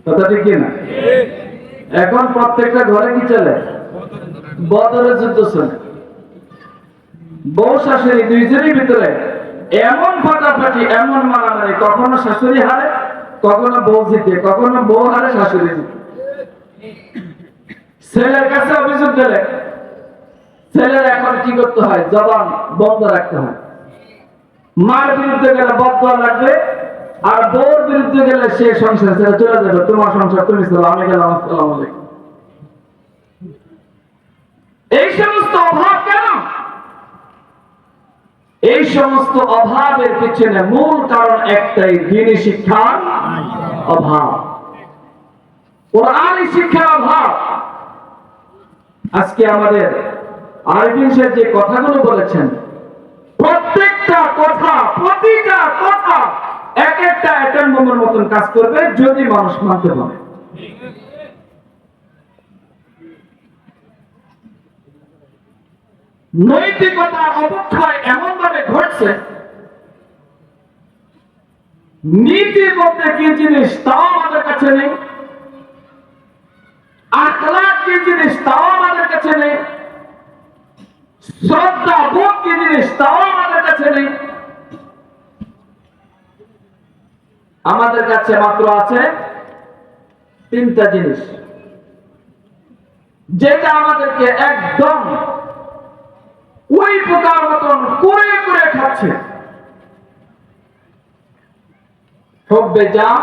কথা ঠিক কিনা? এখন প্রত্যেকটা ঘরে কি চলে? বদরের যুদ্ধ চলে। বউ শাশুড়ি দুইজনের ভিতরে এমন ফাটাফাটি, এমন মারামারি, কখনো শাশুড়ি হারে, কখনো বউ জিতে, কখনো বউ হারে, শাশুড়ি জিতে। ছেলের কাছে অভিযোগ দিলে ছেলের এখন কি করতে হয়? জবান বন্ধ রাখতে হয়। মার বিরুদ্ধে গেলে বদয়া লাগবে, আর বউর বিরুদ্ধে গেলে সে সংসার ছেড়ে চলে যাবে। তোমার সংসার তুমি চলো, আমি গেলাম, আসসালামু আলাইকুম। এই সমস্ত অভাব কেন? এই সমস্ত অভাবের পিছনে মূল কারণ একটাই, দ্বীনি শিক্ষার অভাব, কোরআনী শিক্ষার অভাব। আজকে আমাদের আরেফিন সাহেব যে কথাগুলো বলেছেন, প্রত্যেকটা কথা, প্রতিটা কথা এক একটা অ্যাটম বোমার মতন কাজ করবে যদি মানুষ মানতে পারে। নৈতিকতার অবক্ষয় এমন ভাবে ঘটছে, নীতি বলতে কি জিনিস তাও আমাদের কাছে নেই, আখলাক কি জিনিস তাও আমাদের কাছে নেই, শ্রদ্ধা বোধ কি জিনিস তাও আমাদের কাছে নেই। আমাদের কাছে মাত্র আছে তিনটা জিনিস, যেটা আমাদেরকে একদম ওই পোকার মতন করে করে খাচ্ছে। হুব্বে জাহ,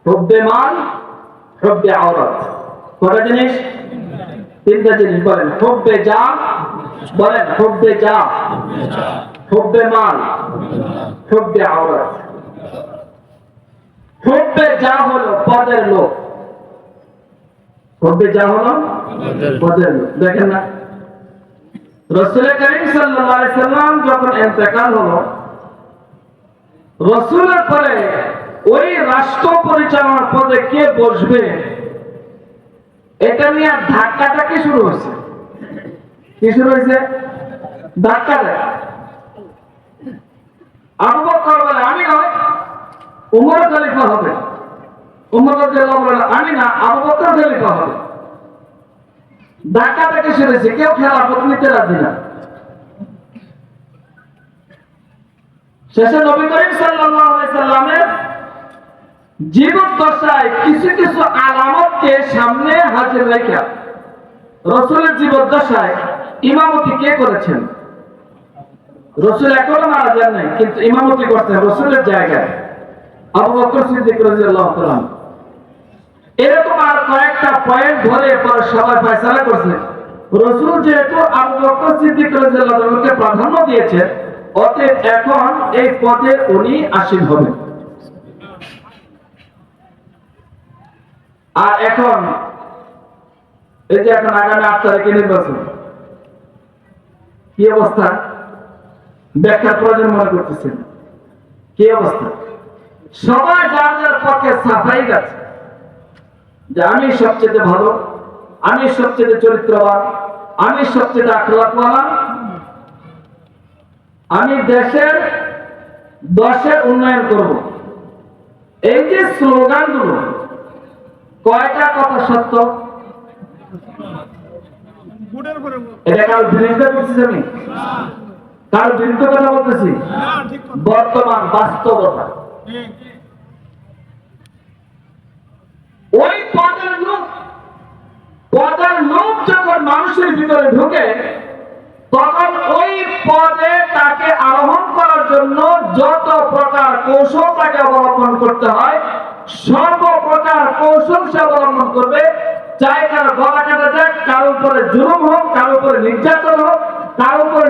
হুব্বে মাল, হুব্বে আওরাত। কটা জিনিস? তিনটা জিনিস। বলেন হুব্বে জাহ, বলেন হুব্বে জাহ, হুব্বে মাল, হুব্বে আওরাত। হুব্বে জাহ হলো পদের লোক, হুব্বে জাহ হলো পদের লোক। দেখেন না, রাসূল করিম সাল্লাল্লাহু আলাইহি সাল্লাম যখন ইন্তেকাল হলো, রাসূলের পরে ওই রাষ্ট্র পরিচালনার পদে কে বসবে এটা নিয়ে ধাক্কাটাকি শুরু হয়েছে। কি শুরু হয়েছে? ধাক্কা দেয়। আবু বকর বলে আমি নয়, উমর খলিফা হবে। উমর রাদিয়াল্লাহু আনহু বলে আমি না, আবু বকর খলিফা হবে। ধাক্কা থেকে শুরু হয়েছে, কেউ খেলাফত নিতে রাজি না। শেষে নবী করিম সাল্লাল্লাহু আলাইহি সাল্লামের জীবদ্দশায় কিছু কিছু আলামতকে সামনে হাজির রেখে রাসূলের জীবদ্দশায় ইমামতি কে করেছেন? রাসূল এখনো মারা যান নাই, কিন্তু ইমামতি করতেন রাসূলের জায়গায় আবু বকর সিদ্দিক রাদিয়াল্লাহু তাআলা। এরকম আর কয়েকটা পয়েন্ট ধরে পরে সবাই ফয়সালা করছে, রাসূল যেহেতু আবু বকর সিদ্দিক রাদিয়াল্লাহু তাআলাকে প্রাধান্য দিয়েছেন, অতএব এখন এই পদে উনি আসীন হবেন। আর এখন এই যে এখন আগামী 8 তারিখে নির্বাচন, কি অবস্থা? ব্যাখ্যার প্রয়োজন মনে করতেছেন? কি অবস্থা? সবাই যার যার পক্ষে সাফাই গেছে যে আমি সবচেয়ে ভালো, আমি সবচেয়ে চরিত্রবান, আমি সবচেয়ে আখলাকওয়ালা, আমি দেশের দশের উন্নয়ন করব। এই যে স্লোগানগুলো, কয়টা কথা সত্য? এটা কারো বিরোধিতা করতেছি আমি? কারো বিরুদ্ধে কথা বলতেছি? বর্তমান বাস্তবতা। ওই পদের লোক যখন মানুষের ভিতরে ঢুকে, তখন ওই পদে তাকে আরোহণ করার জন্য যত প্রকার কৌশল তাকে অবলম্বন করতে হয়, সর্বপ্রকার কৌশল সে অবলম্বন করবে। চাই কারো গলা কাটা যাক, কারো উপরে জুলুম হোক, কারো উপরে নির্যাতন হোক, কারো উপরে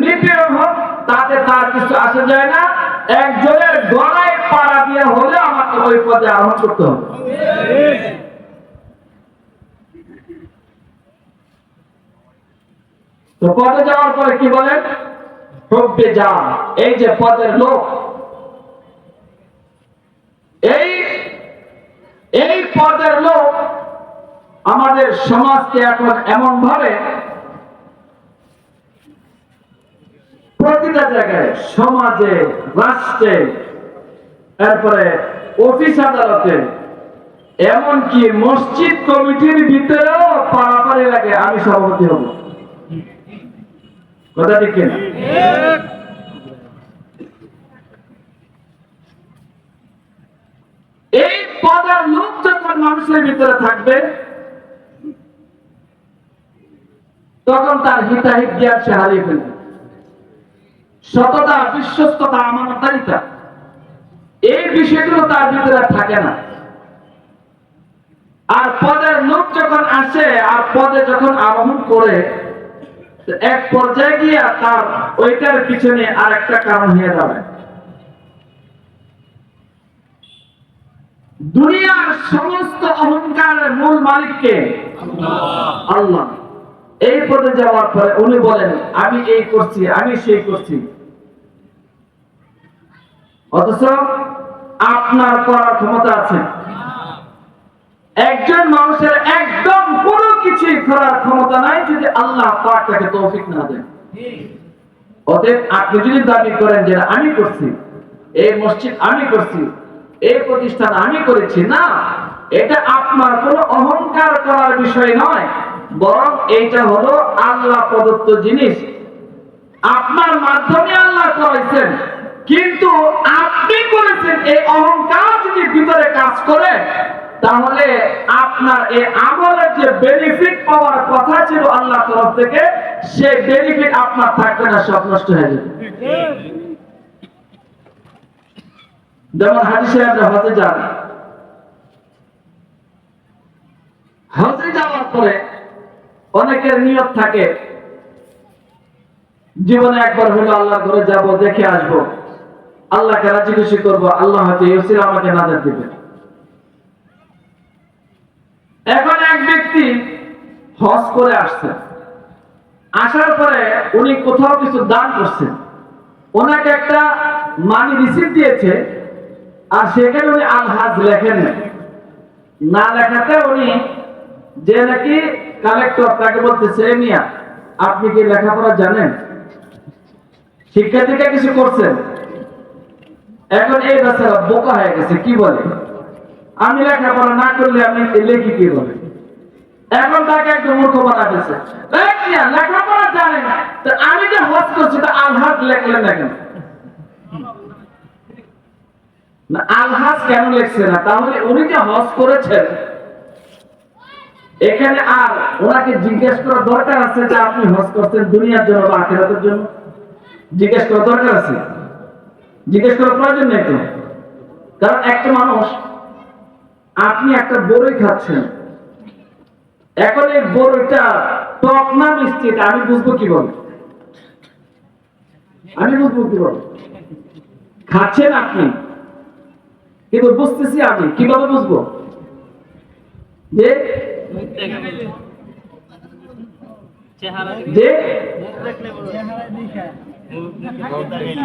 নিপীড়ন হোক, তাতে তার কিছু আসে যায় না। একজনের গলায় পাড়া দিয়ে হলে আমাকে ওই পদে আরোহণ করতে হবে। তো পদে যাওয়ার পরে কি বলেন? হুব্বে জাহ। এই যে পদের লোক, এই পদের লোক আমাদের সমাজকে এখন এমন ভাবে প্রতিটা জায়গায়, সমাজে, রাষ্ট্রে এরপরে অফিস আদালতে, এমনকি মসজিদ কমিটির ভিতরেও পারাপারি লাগে আমি সভাপতি হব। কথা ঠিক কিনা? এই পদের লোক যখন মানুষের ভিতরে থাকবে তখন তার হিতাহিত জ্ঞান সে হারিয়ে ফেলবে। সততা, বিশ্বস্ততা, আমানতদারিতা, এই বিষয়গুলো তার ভিতরে থাকে না। আর পদের লোক যখন আসে আর পদে যখন আরোহণ করে, এক পর্যায়ে গিয়ে তার ওইটার পিছনে আর একটা কারণ হয়ে যাবে। দুনিয়ার সমস্ত অহংকারের মূল মালিককে আল্লাহ। এই পদে যাওয়ার পরে উনি বলেন আমি এই করছি, আমি সেই করছি, অথচ আপনার করার ক্ষমতা আছে। একজন মানুষের একদম কোনো কিছুই করার ক্ষমতা নাই যদি আল্লাহ পাক তাকে তৌফিক না দেন। অতএব আপনি যদি দাবি করেন যে আমি করছি, এই মসজিদ আমি করছি, এই প্রতিষ্ঠান আমি করেছি, না, এটা আপনার কোনো অহংকার করার বিষয় নয়, বরং এইটা হলো আল্লাহ প্রদত্ত জিনিস। আপনার মাধ্যমে আল্লাহ করেছেন, কিন্তু আপনি করেছেন। এই অহংকার যদি ভিতরে কাজ করে তাহলে আপনার এই আমলের যে বেনিফিট পাওয়ার কথা ছিল আল্লাহ তরফ থেকে, সেই বেনিফিট আপনার থাকবে না, সব নষ্ট হয়ে যাবে। যেমন হাজী সাহেবরা হজে যান, হজে যাওয়ার পরে অনেকের নিয়ত থাকে জীবনে একবার হলো আল্লাহর ঘরে যাব, দেখে আসবো, আল্লাহকে রাজি খুশি করবো, আল্লাহ হয়তো এই ওসিলা আমাকে নাজাত দিবে। এখন এক ব্যক্তি হজ করে আসছেন, আসার পরে উনি কোথাও কিছু দান করছেন, ওনাকে একটা মানি রিসিপ্ট দিয়েছে, আর সেখানে উনি আল হাজ লেখেন না, লেখাতে উনি যে নাকি কালেক্টর তাকে বলতেছে মিয়া আপনি কি লেখাপড়া জানেন, শিক্ষা থেকে কিছু করছেন? এখন এই বেচারা বোকা হয়ে গেছে, কি বলে আমি লেখাপড়া না করলে আমি লেখি কি বলে। এখন তাকে একদম মূর্খ বানা দিয়েছে, লেখাপড়া জানে না, তো আমি যে হজ করছি তা আল হাজ লেখলেন না কেন? না, আল হাজ কেন লিখছে না? তাহলে উনি যে হজ করেছেন এখানে আর ওনাকে জিজ্ঞেস করার দরকার আছে যে আপনি হজ করছেন দুনিয়ার জন্য বা আখিরাতের জন্য? জিজ্ঞেস করার দরকার আছে? জিজ্ঞেস করার প্রয়োজন নেই তো। কারণ একটা মানুষ, আপনি একটা বড়ই খাচ্ছেন, এখন এই বড়ইটা টক না মিষ্টি আমি বুঝবো কিভাবে? আমি বুঝবো কিভাবে? খাচ্ছেন আপনি, কিন্তু বুঝতেছি আমি কিভাবে বুঝবো? যে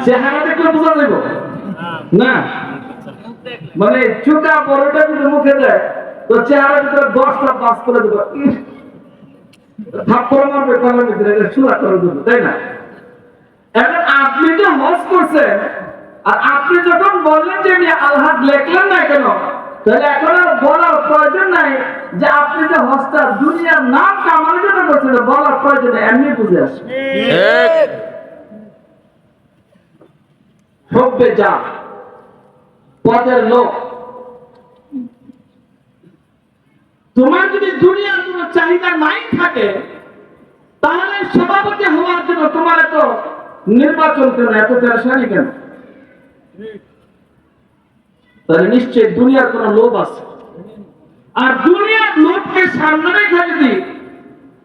চেহারা দেখলে বোঝা যাব না, মানে চুটা বড়টা যদি মুখে দেয় তো চেহারা ভিতরে 10টা বাস করে দেবো, থাপ্পড় মারবে কলার ভিতরে, সুরা করে দেবো, তাই না? এখন আপনি যে হজ করছেন আর আপনি যখন বললেন যে আমি আল হাজ লেখলেন না কেন, তাহলে এখন আর বলার প্রয়োজন নাই যে আপনি যে হজটা দুনিয়ার নাম কামানোর জন্য করছেন, বলার প্রয়োজন নেই, এমনি বুঝে আসে। হবে যা পদের লোক, তোমার যদি দুনিয়ার কোন চাহিদা নাই থাকে তাহলে সভাপতি হওয়ার জন্য তোমার এত নির্বাচন কেন, এত পেরেশানি কেন? তাহলে নিশ্চয় দুনিয়ার কোন লোভ আছে। আর দুনিয়ার লোভকে সামনে রেখে যদি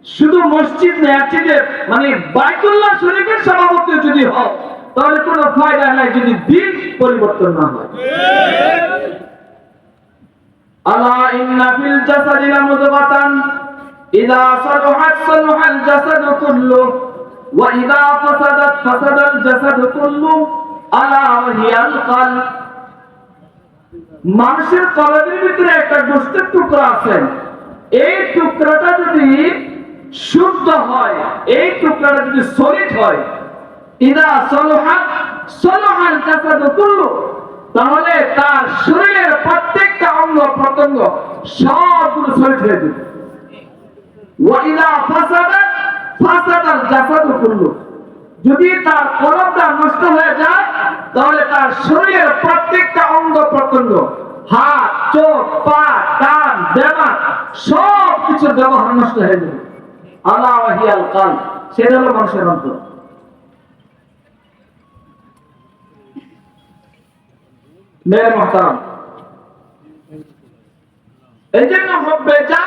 শুধু মসজিদ মসজিদের মানে বাইতুল্লাহ শরীফের সভাপতি যদি হয় তাহলে কোনো ফায়দা নাই যদি দিন পরিবর্তন না হয়। আলা ইন্না ফিল জাসাদি লামুদগাতান ইযা সালুহাত সালুহাল জাসাদু কুল্লু ওয়া ইযা ফাসাদাত ফাসাদাল জাসাদু কুল্লু আলা ওয়া হিয়াল কলব। মানুষের কলবের ভিতরে একটা গোশতের টুকরা আছে, এই টুকরাটা যদি শুদ্ধ হয়, এই টুকরাটা যদি সলিড হয়, ইদা সলহাত সলহাল জাসাদু কুল্লু, তাহলে তার শরীরের প্রত্যেকটা অঙ্গ প্রত্যঙ্গ সবগুলো শরীর হয়ে যাবে। ওয়াইদা ফাসাদাত ফাসাদাল জাসাদু কুল্লু, যদি তার কলবটা নষ্ট হয়ে যায় তাহলে তার শরীরের প্রত্যেকটা অঙ্গ প্রত্যঙ্গ, হাত, চোখ, পা, কান, দেমাগ সব কিছু ব্যবহার নষ্ট হয়ে যাবে। আলা ওয়াহিয়াল কাল, সেটা হলো মানুষের অন্তর। মেরে মুহতারাম, এই জন্য হব্বে যা,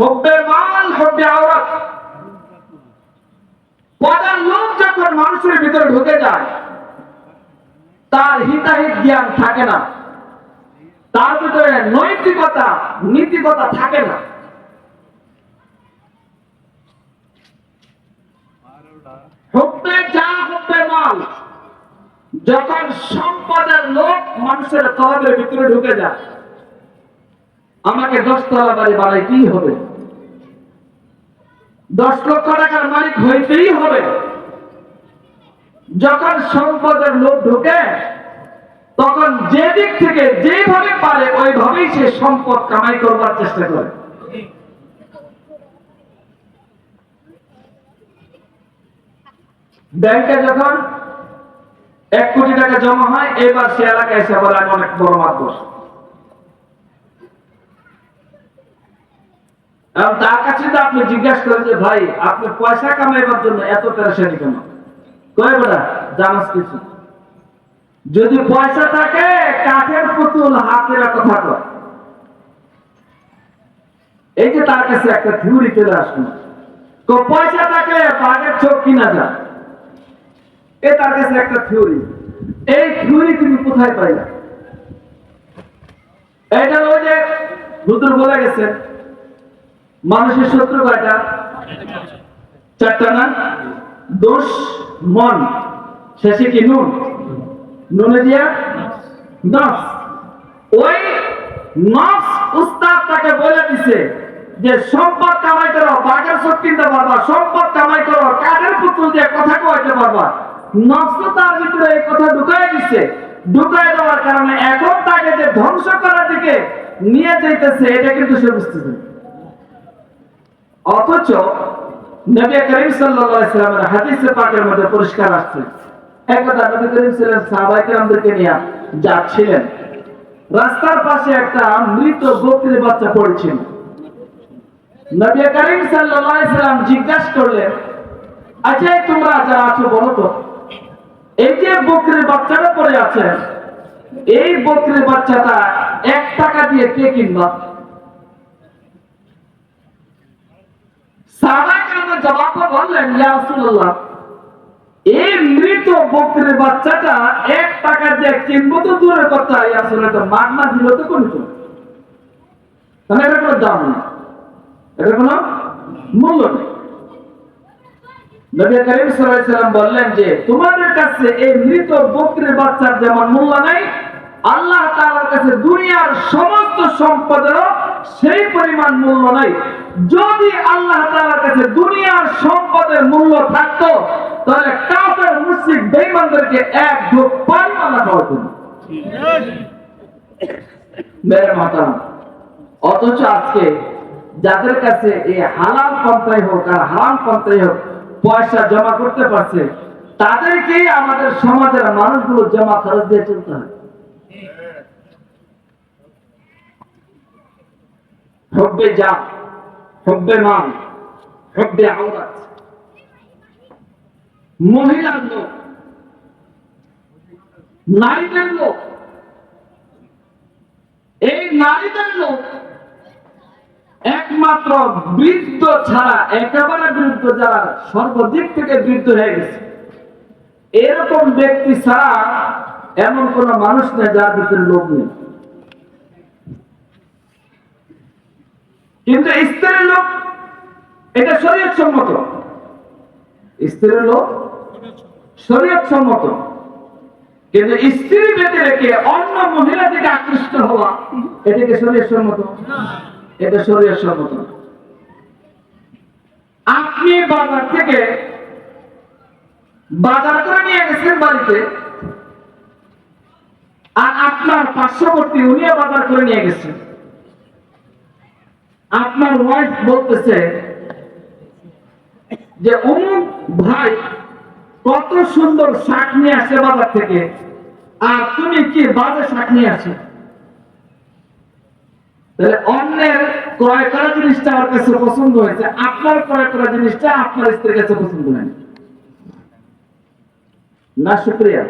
হব্বে মাল, হব্বে আওরাত, পদার লোক যখন মানুষের ভিতরে ঢুকে যায় তার হিতাহিত জ্ঞান থাকে না, তার ভিতরে নৈতিকতা নীতিকতা থাকে না। হব্বে যা, হব্বে মাল, যখন সম্পদের লোক মানুষের কলবের ভিতরে ঢুকে যায়, আমাকে 10 তলা বাড়ি বানাইতেই হবে, 10 লক্ষ টাকার মালিক হইতেই হবে। যখন সম্পদের লোক ঢুকে তখন যে দিক থেকে যেভাবে পারে ওইভাবেই সে সম্পদ কামাই করবার চেষ্টা করে। ব্যাংকে যখন 1 কোটি টাকা জমা হয়, এবার সে এলাকায় এসে বলে আমি অনেক বড় মাতবর। এবং তার কাছে তো আপনি জিজ্ঞাসা করেন যে ভাই আপনি পয়সা কামাইবার জন্য এত পেরেশানি কেন? কয় বেটা জানাস কিছু? যদি পয়সা থাকে কাঠের পুতুল হাতের কথা কয়। এই যে তার কাছে একটা থিওরি চলে আসলো, তো পয়সা থাকলে বাঘের চোখ কিনা যায়, এ তার কাছে একটা থিওরি। এই থিওরি তুমি কোথায় পাইলা? এটা ওই যে হুজুর বলে গেছে মানুষের শত্রু কয়টা? 4টা না? দোষ, মন, শেষে কি নুন, নুনে দিয়া নফস। ওই নফস উস্তাদ তাকে বলে দিছে যে সম্পদ কামাই করো, বাঘের চোখ কিনতে পারবা, সম্পদ কামাই করো, কাঠের পুতুল দিয়ে কথা কইতে পারবা। নফস তার ভিতরে এই কথা ঢুকাই দিছে। ঢুকাই দেওয়ার কারণে এখন তাকে যে ধ্বংস করার দিকে নিয়ে যাইতেছে এটা কিন্তু সে বুঝতেছে। অথচ নবী করিম সাল্লাল্লাহু আলাইহি ওয়াসাল্লামের হাদিসে পাকের মধ্যে পরিষ্কার আসছে, একদা নবী করিম সাল্লাল্লাহু আলাইহি ওয়াসাল্লাম সাহাবায়ে কেরামদেরকে নিয়ে যাচ্ছিলেন, রাস্তার পাশে একটা মৃত বকরির বাচ্চা পড়েছিল। নবী করিম সাল্লাল্লাহু আলাইহি ওয়াসাল্লাম জিজ্ঞাসা করলেন, আচ্ছা তোমরা যারা আছো বলো তো, এই যে বকরির বাচ্চাটা পড়ে আছে, এই বকরির বাচ্চাটা 1 টাকা দিয়ে কে কিনবা? সাহাবায়ে কেরাম জবাব বললেন, ইয়া রাসূলুল্লাহ, এই মৃত বকরির বাচ্চাটা 1 টাকা দিয়ে কিনবো তো দূরের কথা, ইয়া রাসূলুল্লাহ, তো মাগনা দিল তো কোন তো, তাহলে এটা কোনো দাম নেই, এটা কোনো মূল্য নেই। নবী করিম সাল্লাল্লাহু আলাইহি ওয়াসাল্লাম বললেন যে তোমাদের কাছে এই মৃত বকরির বাচ্চার যেমন মূল্য নাই, আল্লাহ তাআলার কাছে দুনিয়ার সমস্ত সম্পদেরও সেই পরিমাণ মূল্য নাই। যদি আল্লাহ তাআলার কাছে দুনিয়ার সম্পদের মূল্য থাকতো তাহলে কাফের মুশরিক বেঈমানদেরকে এক ঢোক পানি আল্লাহ খাওয়াতেন। মেরে মাতাম, অথচ আজকে যাদের কাছে এই হালাল পন্থাই হোক আর হারাম পন্থাই হোক পয়সা জমা করতে পারছে, তাদেরকেই আমাদের সমাজের মানুষগুলো জমা খরচ দিয়ে চলতে হয়। হব্বে যা, হব্বে মাল, হব্বে আওরাত, মহিলার লোক, নারীদের লোক, এই নারীদের লোক একমাত্র বৃদ্ধ ছাড়া, একেবারে বৃদ্ধ যারা সর্বদিক থেকে বৃদ্ধ হয়ে গেছে, এরকম ব্যক্তি ছাড়া এমন কোন মানুষ নেই যার ভিতরে লোভ নেই। কিন্তু স্ত্রীর লোক এটা শরীয়ত সম্মত, স্ত্রীর লোক শরীয়ত সম্মত, কিন্তু স্ত্রী বেঁধে রেখে অন্য মহিলা থেকে আকৃষ্ট হওয়া এটাকে শরীয়ত সম্মত, এটা শরীয়ত সম্মত। আপনি বাজার থেকে বাজার করে নিয়ে গেছেন বাড়িতে, আর আপনার পার্শ্ববর্তী উনিও বাজার করে নিয়ে গেছেন। আপনার ওয়াইফ বলতেছে যে অমুক ভাই কত সুন্দর শাক নিয়ে আসে বাজার থেকে, আর তুমি কি বাজে শাক নিয়ে আসো। তাহলে অন্যের ক্রয় করা জিনিসটা আমার কাছে পছন্দ হয়েছে, আপনার ক্রয় করা জিনিসটা আপনার স্ত্রীর কাছে পছন্দ হয়নি না। শুকরিয়া।